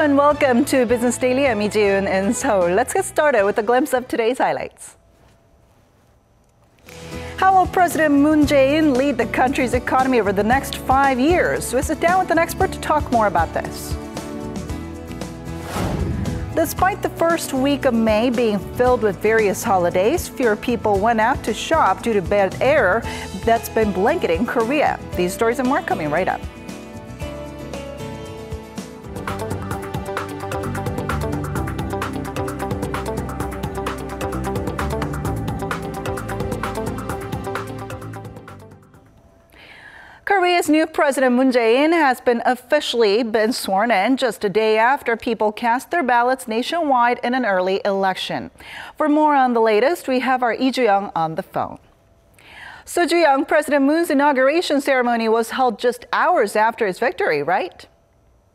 and welcome to Business Daily. I'm Jaein in Seoul. Let's get started with a glimpse of today's highlights. How will President Moon Jae-in lead the country's economy over the next 5 years? We sit down with an expert to talk more about this. Despite the first week of May being filled with various holidays, fewer people went out to shop due to bad air that's been blanketing Korea. These stories and more coming right up. Korea's new President Moon Jae-in has been officially sworn in just a day after people cast their ballots nationwide in an early election. For more on the latest, we have our Lee Ju-young on the phone. So Ju-young, President Moon's inauguration ceremony was held just hours after his victory, right?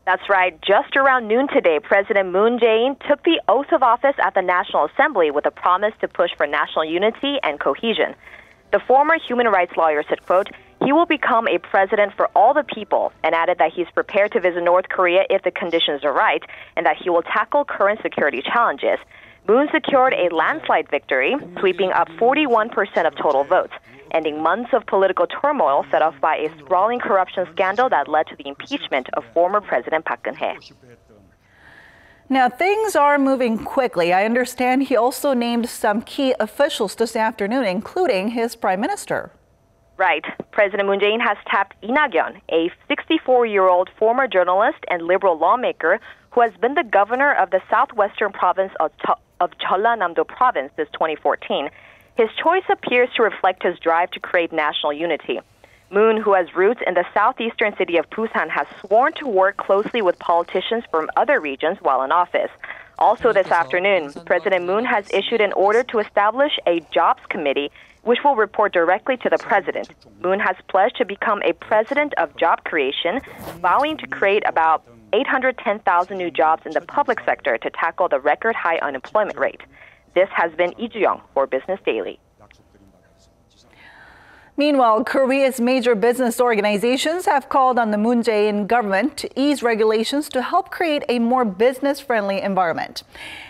That's right. Just around noon today, President Moon Jae-in took the oath of office at the National Assembly with a promise to push for national unity and cohesion. The former human rights lawyer said, quote, "He will become a president for all the people," and added that he's prepared to visit North Korea if the conditions are right, and that he will tackle current security challenges. Moon secured a landslide victory, sweeping up 41% of total votes, ending months of political turmoil set off by a sprawling corruption scandal that led to the impeachment of former President Park Geun-hye. Now, things are moving quickly. I understand he also named some key officials this afternoon, including his prime minister. Right. President Moon Jae-in has tapped Lee Na-kyun, a 64-year-old former journalist and liberal lawmaker who has been the governor of the southwestern province of Jeollanam-do province since 2014. His choice appears to reflect his drive to create national unity. Moon, who has roots in the southeastern city of Busan, has sworn to work closely with politicians from other regions while in office. Also this afternoon, President Moon has issued an order to establish a jobs committee which will report directly to the president. Moon has pledged to become a president of job creation, vowing to create about 810,000 new jobs in the public sector to tackle the record high unemployment rate. This has been Lee Ju-young for Business Daily. Meanwhile, Korea's major business organizations have called on the Moon Jae-in government to ease regulations to help create a more business-friendly environment.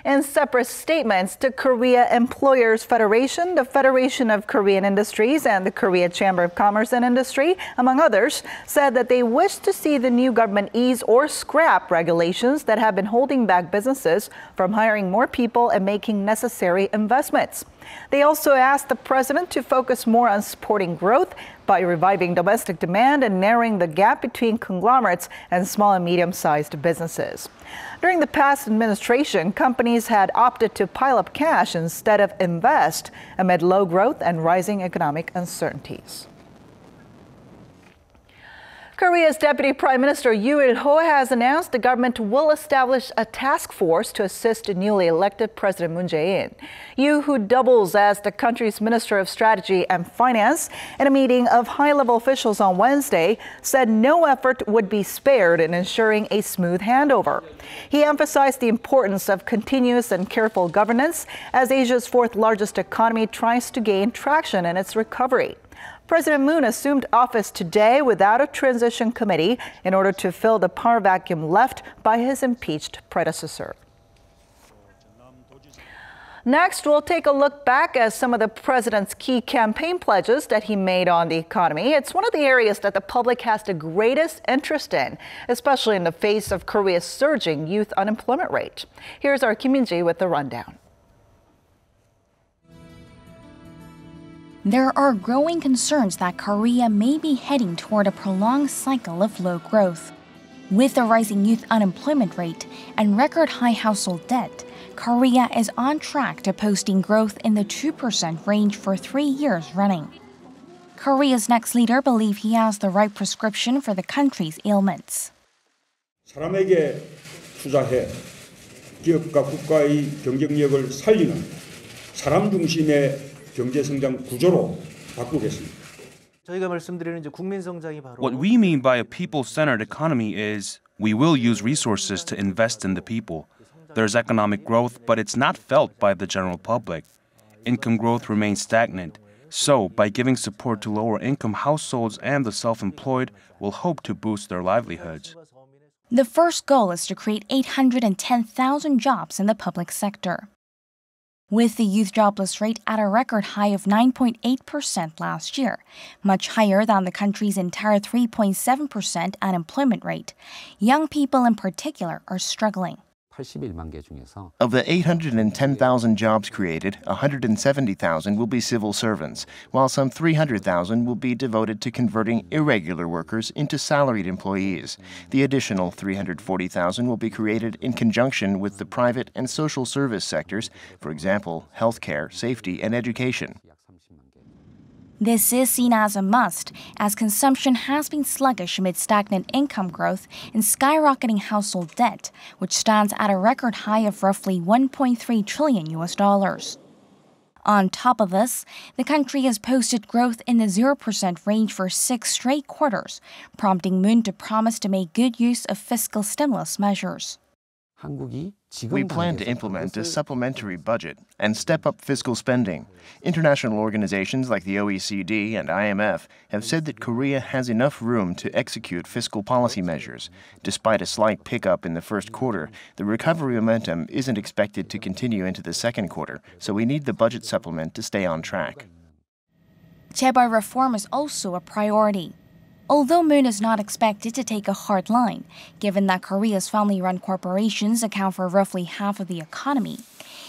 In separate statements, the Korea Employers Federation, the Federation of Korean Industries, and the Korea Chamber of Commerce and Industry, among others, said that they wish to see the new government ease or scrap regulations that have been holding back businesses from hiring more people and making necessary investments. They also asked the president to focus more on supporting growth by reviving domestic demand and narrowing the gap between conglomerates and small and medium-sized businesses. During the past administration, companies had opted to pile up cash instead of invest amid low growth and rising economic uncertainties. Korea's Deputy Prime Minister Yoo Il-ho has announced the government will establish a task force to assist newly elected President Moon Jae-in. Yoo, who doubles as the country's Minister of Strategy and Finance, in a meeting of high-level officials on Wednesday, said no effort would be spared in ensuring a smooth handover. He emphasized the importance of continuous and careful governance as Asia's fourth-largest economy tries to gain traction in its recovery. President Moon assumed office today without a transition committee in order to fill the power vacuum left by his impeached predecessor. Next, we'll take a look back at some of the president's key campaign pledges that he made on the economy. It's one of the areas that the public has the greatest interest in, especially in the face of Korea's surging youth unemployment rate. Here's our Kim Minji with the rundown. There are growing concerns that Korea may be heading toward a prolonged cycle of low growth. With the rising youth unemployment rate and record high household debt, Korea is on track to posting growth in the 2% range for 3 years running. Korea's next leader believes he has the right prescription for the country's ailments. 사람에게 투자해 기업과 국가의 경쟁력을 살리는 사람 중심의 경제성장 구조로 바꾸겠습니다. What we mean by a people-centered economy is we will use resources to invest in the people. There's economic growth, but it's not felt by the general public. Income growth remains stagnant. So, by giving support to lower-income households and the self-employed, we'll hope to boost their livelihoods. The first goal is to create 810,000 jobs in the public sector. With the youth jobless rate at a record high of 9.8% last year, much higher than the country's entire 3.7% unemployment rate, young people in particular are struggling. Of the 810,000 jobs created, 170,000 will be civil servants, while some 300,000 will be devoted to converting irregular workers into salaried employees. The additional 340,000 will be created in conjunction with the private and social service sectors, for example, healthcare, safety, and education. This is seen as a must, as consumption has been sluggish amid stagnant income growth and skyrocketing household debt, which stands at a record high of roughly $1.3 trillion. On top of this, the country has posted growth in the 0% range for 6 straight quarters, prompting Moon to promise to make good use of fiscal stimulus measures. We plan to implement a supplementary budget and step up fiscal spending. International organizations like the OECD and IMF have said that Korea has enough room to execute fiscal policy measures. Despite a slight pickup in the first quarter, the recovery momentum isn't expected to continue into the second quarter, so we need the budget supplement to stay on track. 재벌 reform is also a priority. Although Moon is not expected to take a hard line, given that Korea's family-run corporations account for roughly half of the economy,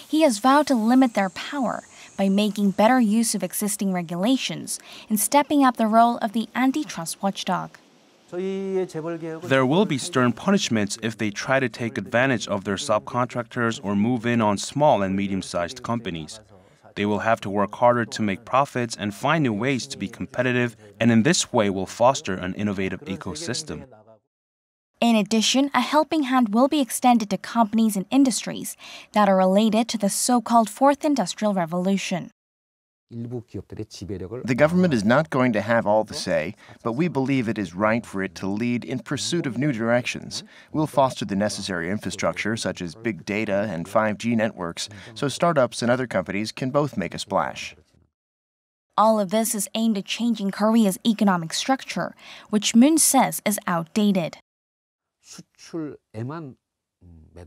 he has vowed to limit their power by making better use of existing regulations and stepping up the role of the antitrust watchdog. There will be stern punishments if they try to take advantage of their subcontractors or move in on small and medium-sized companies. They will have to work harder to make profits and find new ways to be competitive, and in this way will foster an innovative ecosystem. In addition, a helping hand will be extended to companies and industries that are related to the so-called Fourth Industrial Revolution. The government is not going to have all the say, but we believe it is right for it to lead in pursuit of new directions. We'll foster the necessary infrastructure, such as big data and 5G networks, so startups and other companies can both make a splash. All of this is aimed at changing Korea's economic structure, which Moon says is outdated.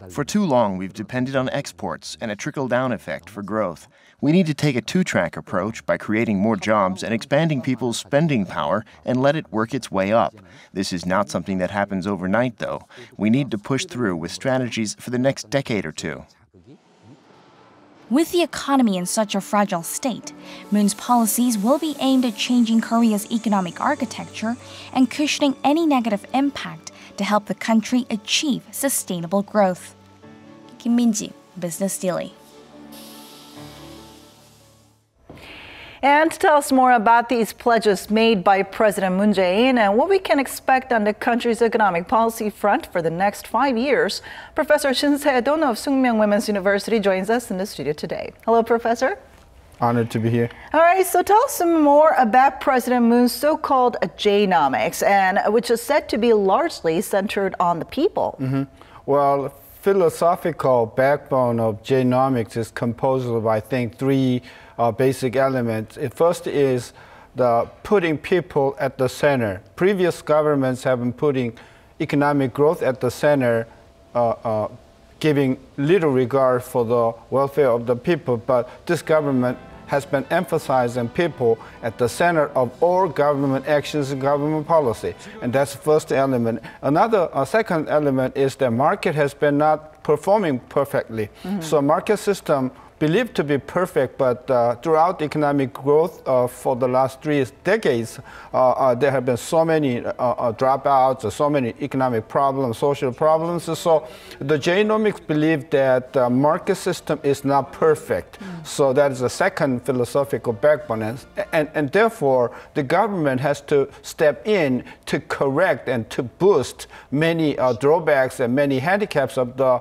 For too long, we've depended on exports and a trickle-down effect for growth. We need to take a two-track approach by creating more jobs and expanding people's spending power and let it work its way up. This is not something that happens overnight, though. We need to push through with strategies for the next decade or two. With the economy in such a fragile state, Moon's policies will be aimed at changing Korea's economic architecture and cushioning any negative impact to help the country achieve sustainable growth. Kim Minji, Business Daily. And to tell us more about these pledges made by President Moon Jae-in and what we can expect on the country's economic policy front for the next 5 years, Professor Shin Se-dong of Sukmyeong Women's University joins us in the studio today. Hello, Professor. Honored to be here. All right, so tell us some more about President Moon's so-called J-nomics, and which is said to be largely centered on the people. Well, philosophical backbone of Jnomics is composed of, I think, 3 basic elements. First is the putting people at the center. Previous governments have been putting economic growth at the center, giving little regard for the welfare of the people, but this government has been emphasizing people at the center of all government actions and government policy. And that's the first element. A second element is the market has been not performing perfectly. So market system believed to be perfect, but throughout economic growth for the last 3 decades, there have been so many dropouts, so many economic problems, social problems. So the Jnomics believe that the market system is not perfect. So that is the second philosophical backbone. And therefore, the government has to step in to correct and to boost many drawbacks and many handicaps of the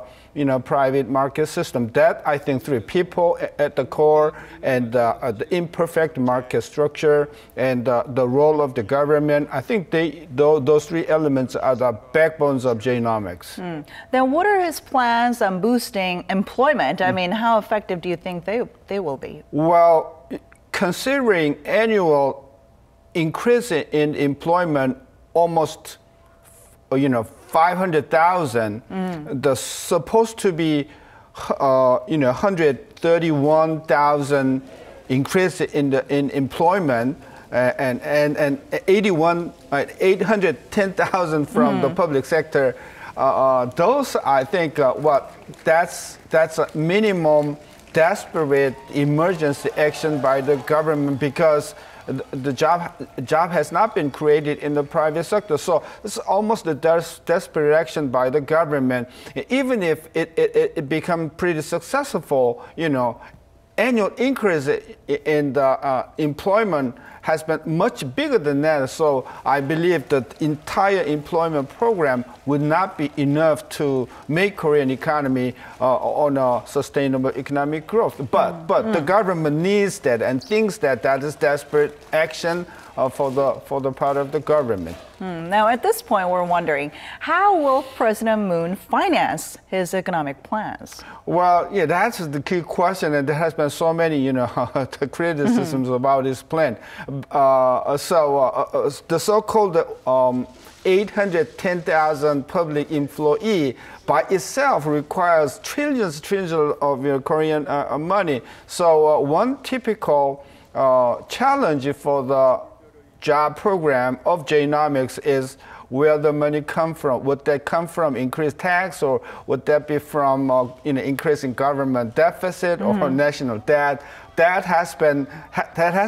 private market system. That, I think, 3 people at the core, and the imperfect market structure, and the role of the government. I think those 3 elements are the backbones of Jnomics. Then what are his plans on boosting employment? I mean, how effective do you think they will be? Well, considering annual increase in employment almost 500,000. There's supposed to be 131,000 increase in employment and 810,000 from the public sector. Those, I think, that's a minimum desperate emergency action by the government, because the job has not been created in the private sector. So it's almost a desperate action by the government. Even if it becomes pretty successful, annual increase in the employment has been much bigger than that. So I believe that the entire employment program would not be enough to make Korean economy on a sustainable economic growth. But the government needs that and thinks that is desperate action for the part of the government. Now, at this point, we're wondering, how will President Moon finance his economic plans? Well, yeah, that's the key question, and there has been so many, criticisms about his plan. The so-called 810,000 public employee by itself requires trillions of Korean money. So one typical challenge for the job program of J-nomics is where the money come from. Would that come from increased tax, or would that be from increasing government deficit or national debt? That has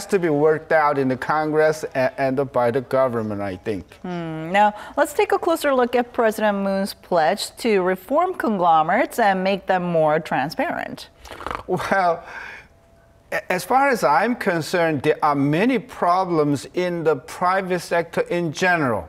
to be worked out in the Congress and by the government, I think. Now, let's take a closer look at President Moon's pledge to reform conglomerates and make them more transparent. Well, as far as I'm concerned, there are many problems in the private sector in general.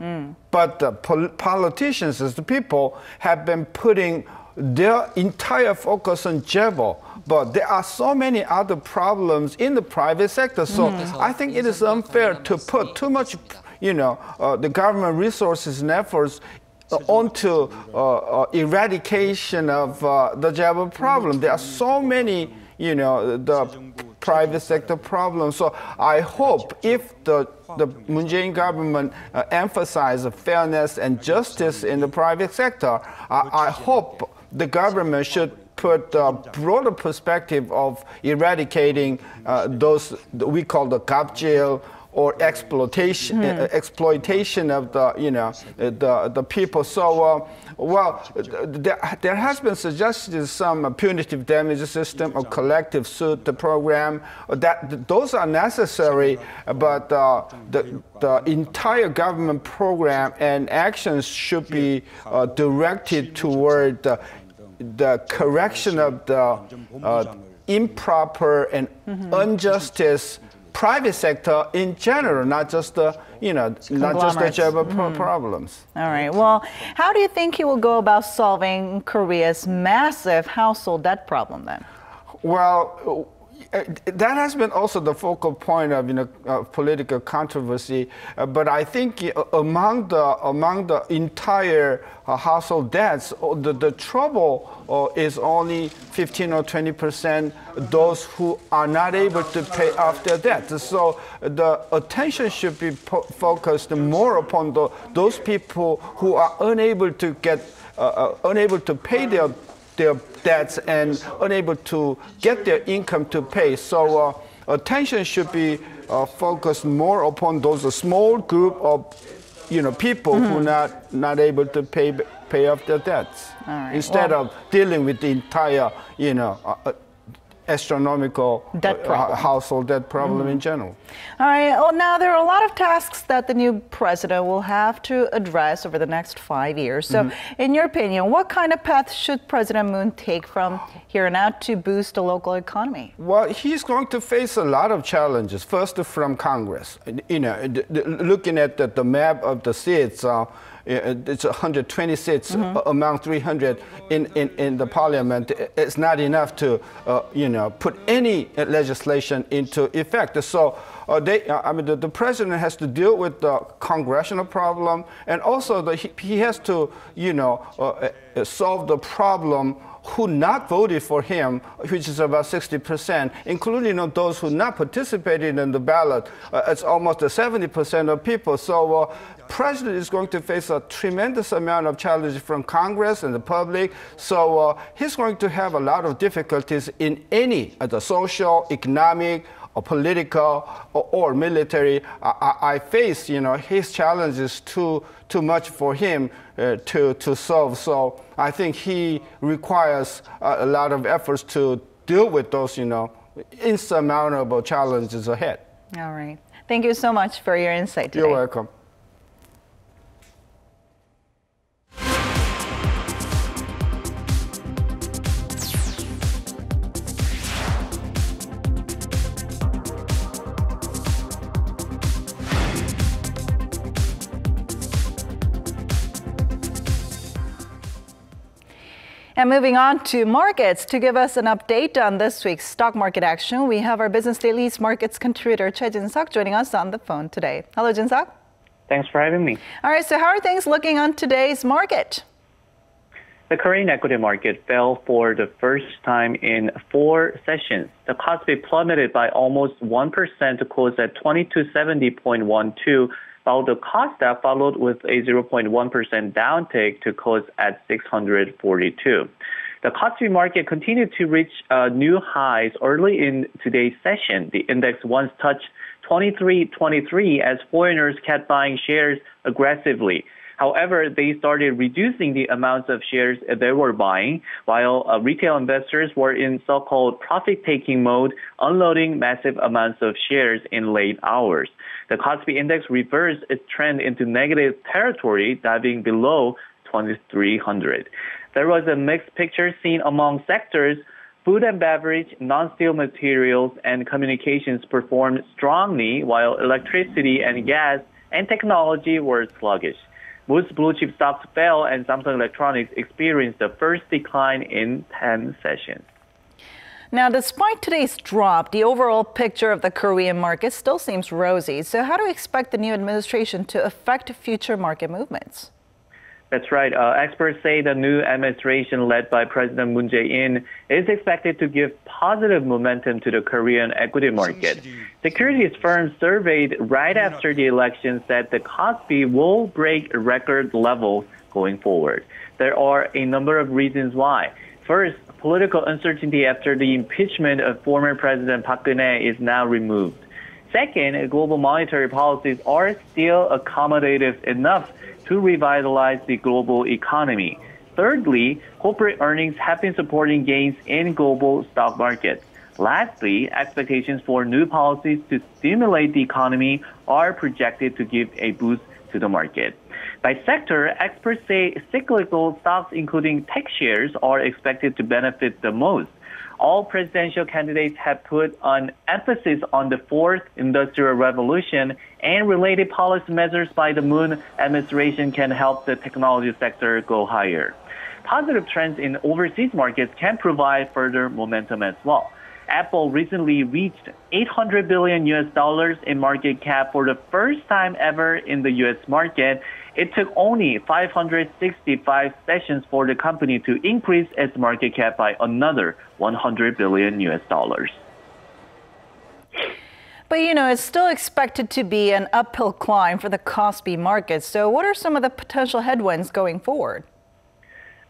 But the politicians, as the people, have been putting their entire focus on Jaeil. But there are so many other problems in the private sector. So I think it is unfair to put too much, the government resources and efforts onto eradication of the Jaeil problem. There are so many, the private sector problems. So I hope if the Moon Jae-in government emphasizes fairness and justice in the private sector, I hope the government should put a broader perspective of eradicating those we call the gapjil, or exploitation of the people. So there has been suggested some punitive damage system or collective suit program. Those are necessary, but the entire government program and actions should be directed toward the correction of the improper and injustice private sector in general, not just the Jaeil problems. All right. Well, how do you think he will go about solving Korea's massive household debt problem then? Well, that has been also the focal point of political controversy. But I think among the entire household debts, the trouble is only 15 or 20% those who are not able to pay off their debt. So the attention should be focused more upon those people who are unable to pay their debts and unable to get their income to pay. So attention should be focused more upon those small group of people who are not able to pay off their debts, instead of dealing with the entire astronomical household debt problem in general. All right. Well, now there are a lot of tasks that the new president will have to address over the next 5 years. So, in your opinion, what kind of path should President Moon take from here on out to boost the local economy? Well, he's going to face a lot of challenges. First, from Congress. Looking at the map of the seats. It's 120 seats among 300 in the parliament. It's not enough to put any legislation into effect. So the president has to deal with the congressional problem, and also he has to solve the problem who not voted for him, which is about 60%, including those who not participated in the ballot. It's almost 70% of people. So president is going to face a tremendous amount of challenges from Congress and the public. So he's going to have a lot of difficulties in any of the social, economic, or political or military. I face, his challenges too much for him to solve. So I think he requires a lot of efforts to deal with those, insurmountable challenges ahead. All right. Thank you so much for your insight today. You're welcome. And moving on to markets, to give us an update on this week's stock market action, we have our Business Daily's markets contributor, Jae joining us on the phone today. Hello, Jin-seok. Thanks for having me. All right, so how are things looking on today's market? The Korean equity market fell for the first time in 4 sessions. The Kospi plummeted by almost 1% to close at 2270.12, while the Kosdaq followed with a 0.1% downtick to close at 642. The Kospi market continued to reach new highs early in today's session. The index once touched 2323 as foreigners kept buying shares aggressively. However, they started reducing the amounts of shares they were buying, while retail investors were in so-called profit-taking mode, unloading massive amounts of shares in late hours. The Kospi index reversed its trend into negative territory, diving below 2,300. There was a mixed picture seen among sectors. Food and beverage, non-steel materials, and communications performed strongly, while electricity and gas and technology were sluggish. Most blue-chip stocks fell, and Samsung Electronics experienced the first decline in 10 sessions. Now, despite today's drop, the overall picture of the Korean market still seems rosy. So how do we expect the new administration to affect future market movements? That's right. Experts say the new administration led by President Moon Jae-in is expected to give positive momentum to the Korean equity market. Securities firms surveyed right after the election said the Kospi will break record levels going forward. There are a number of reasons why. First, political uncertainty after the impeachment of former President Park Geun-hye is now removed. Second, global monetary policies are still accommodative enough to revitalize the global economy. Thirdly, corporate earnings have been supporting gains in global stock markets. Lastly, expectations for new policies to stimulate the economy are projected to give a boost to the market. By sector, experts say cyclical stocks, including tech shares, are expected to benefit the most. All presidential candidates have put an emphasis on the fourth industrial revolution, and related policy measures by the Moon administration can help the technology sector go higher. Positive trends in overseas markets can provide further momentum as well. Apple recently reached $800 billion in market cap for the first time ever in the U.S. market. It took only 565 sessions for the company to increase its market cap by another $100 billion. But, it's still expected to be an uphill climb for the Kospi market. So what are some of the potential headwinds going forward?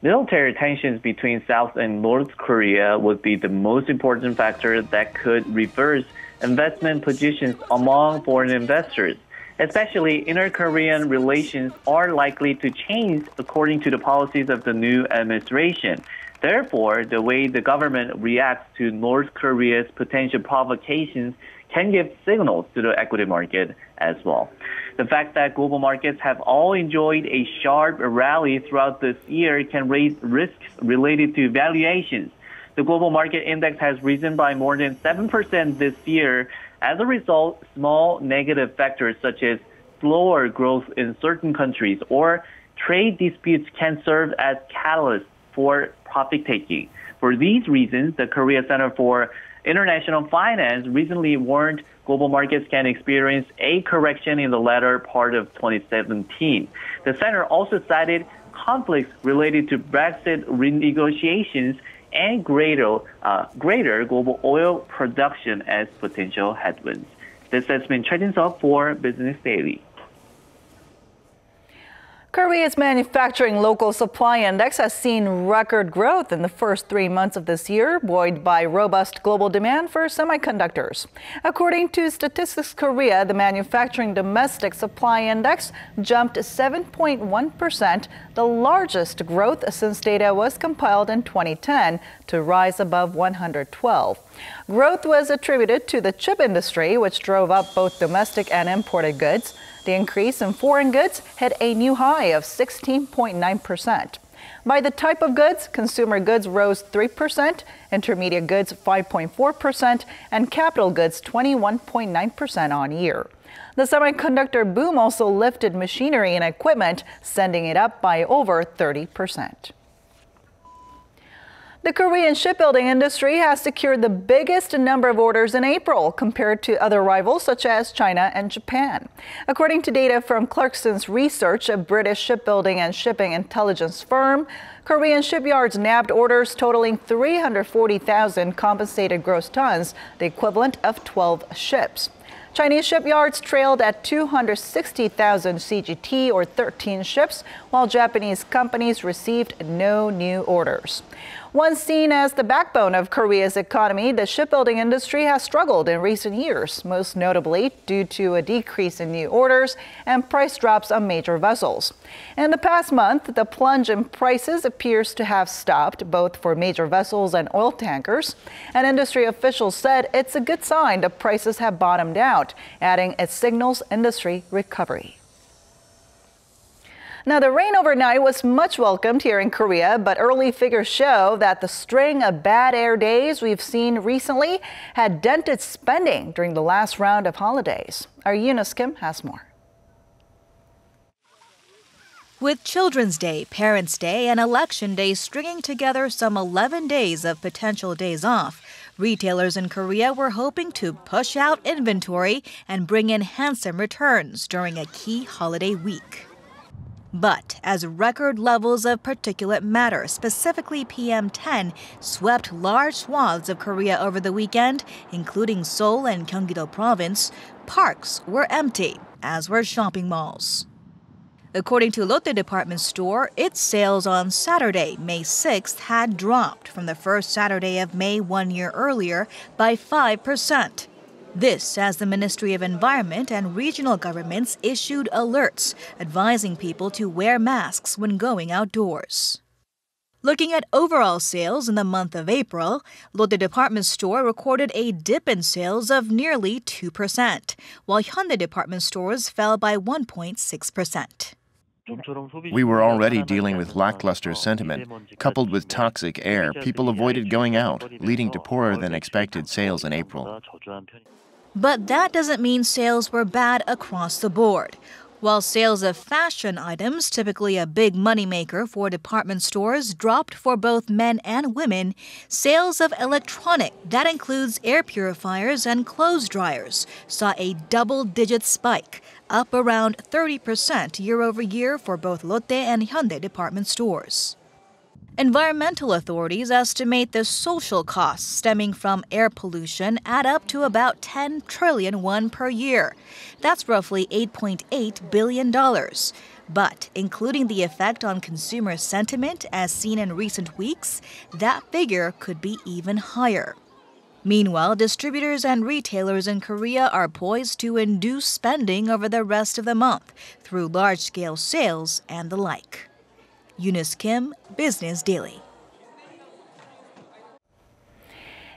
Military tensions between South and North Korea would be the most important factor that could reverse investment positions among foreign investors. Especially inter-Korean relations are likely to change according to the policies of the new administration. Therefore, the way the government reacts to North Korea's potential provocations can give signals to the equity market as well. The fact that global markets have all enjoyed a sharp rally throughout this year can raise risks related to valuations. The global market index has risen by more than 7% this year. As a result, small negative factors such as slower growth in certain countries or trade disputes can serve as catalysts for profit-taking. For these reasons, the Korea Center for International Finance recently warned global markets can experience a correction in the latter part of 2017. The center also cited conflicts related to Brexit renegotiations and greater global oil production as potential headwinds. This has been Jaein for Business Daily. Korea's manufacturing local supply index has seen record growth in the first 3 months of this year, buoyed by robust global demand for semiconductors. According to Statistics Korea, the manufacturing domestic supply index jumped 7.1%, the largest growth since data was compiled in 2010, to rise above 112. Growth was attributed to the chip industry, which drove up both domestic and imported goods. The increase in foreign goods hit a new high of 16.9%. By the type of goods, consumer goods rose 3%, intermediate goods 5.4%, and capital goods 21.9% on year. The semiconductor boom also lifted machinery and equipment, sending it up by over 30%. The Korean shipbuilding industry has secured the biggest number of orders in April compared to other rivals such as China and Japan. According to data from Clarkson's Research, a British shipbuilding and shipping intelligence firm, Korean shipyards nabbed orders totaling 340,000 compensated gross tons, the equivalent of 12 ships. Chinese shipyards trailed at 260,000 CGT or 13 ships, while Japanese companies received no new orders. Once seen as the backbone of Korea's economy, the shipbuilding industry has struggled in recent years, most notably due to a decrease in new orders and price drops on major vessels. In the past month, the plunge in prices appears to have stopped, both for major vessels and oil tankers. And industry officials said it's a good sign that prices have bottomed out, adding it signals industry recovery. Now, the rain overnight was much welcomed here in Korea, but early figures show that the string of bad air days we've seen recently had dented spending during the last round of holidays. Our Eunice Kim has more. With Children's Day, Parents' Day, and Election Day stringing together some 11 days of potential days off, retailers in Korea were hoping to push out inventory and bring in handsome returns during a key holiday week. But as record levels of particulate matter, specifically PM10, swept large swaths of Korea over the weekend, including Seoul and Gyeonggi-do province, parks were empty, as were shopping malls. According to Lotte Department Store, its sales on Saturday, May 6th, had dropped from the first Saturday of May 1 year earlier by 5%. This as the Ministry of Environment and regional governments issued alerts advising people to wear masks when going outdoors. Looking at overall sales in the month of April, Lotte Department Store recorded a dip in sales of nearly 2%, while Hyundai Department Stores fell by 1.6%. We were already dealing with lackluster sentiment. Coupled with toxic air, people avoided going out, leading to poorer than expected sales in April. But that doesn't mean sales were bad across the board. While sales of fashion items, typically a big moneymaker for department stores, dropped for both men and women, sales of electronic, that includes air purifiers and clothes dryers, saw a double-digit spike, up around 30% year-over-year for both Lotte and Hyundai department stores. Environmental authorities estimate the social costs stemming from air pollution add up to about 10 trillion won per year. That's roughly $8.8 billion. But including the effect on consumer sentiment as seen in recent weeks, that figure could be even higher. Meanwhile, distributors and retailers in Korea are poised to induce spending over the rest of the month through large-scale sales and the like. Eunice Kim, Business Daily.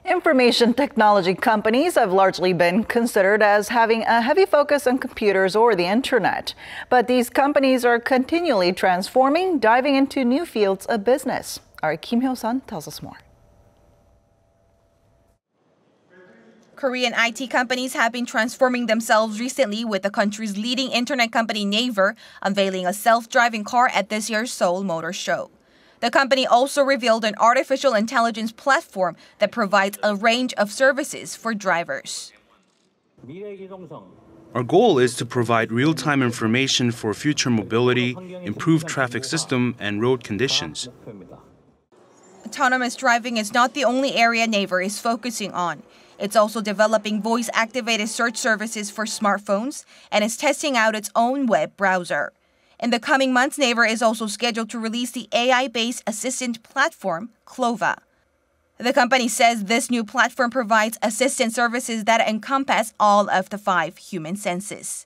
Information technology companies have largely been considered as having a heavy focus on computers or the internet. But these companies are continually transforming, diving into new fields of business. Our Kim Hyo-sun tells us more. Korean IT companies have been transforming themselves recently, with the country's leading internet company Naver unveiling a self-driving car at this year's Seoul Motor Show. The company also revealed an artificial intelligence platform that provides a range of services for drivers. Our goal is to provide real-time information for future mobility, improve traffic system, and road conditions. autonomous driving is not the only area Naver is focusing on. It's also developing voice-activated search services for smartphones and is testing out its own web browser. In the coming months, Naver is also scheduled to release the AI-based assistant platform, Clova. The company says this new platform provides assistant services that encompass all of the 5 human senses.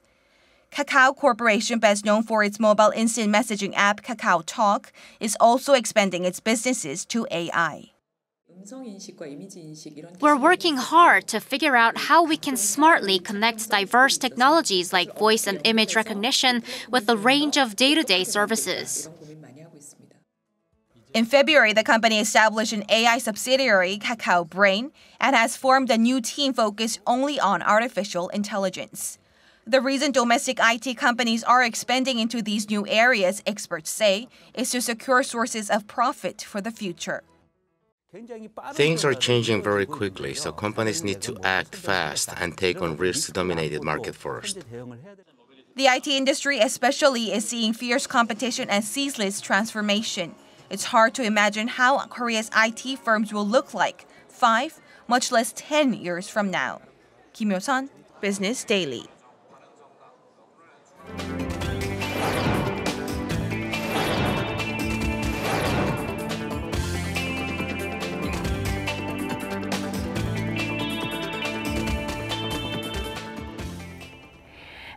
Kakao Corporation, best known for its mobile instant messaging app Kakao Talk, is also expanding its businesses to AI. We're working hard to figure out how we can smartly connect diverse technologies like voice and image recognition with a range of day-to-day services. In February, the company established an AI subsidiary, Kakao Brain, and has formed a new team focused only on artificial intelligence. The reason domestic IT companies are expanding into these new areas, experts say, is to secure sources of profit for the future. Things are changing very quickly, so companies need to act fast and take on risk-dominated market first. The IT industry especially is seeing fierce competition and ceaseless transformation. It's hard to imagine how Korea's IT firms will look like 5, much less 10 years from now. Kim Yo-sun, Business Daily.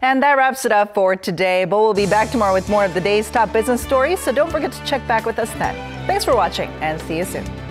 And that wraps it up for today, but we'll be back tomorrow with more of the day's top business stories, so don't forget to check back with us then. Thanks for watching, and see you soon.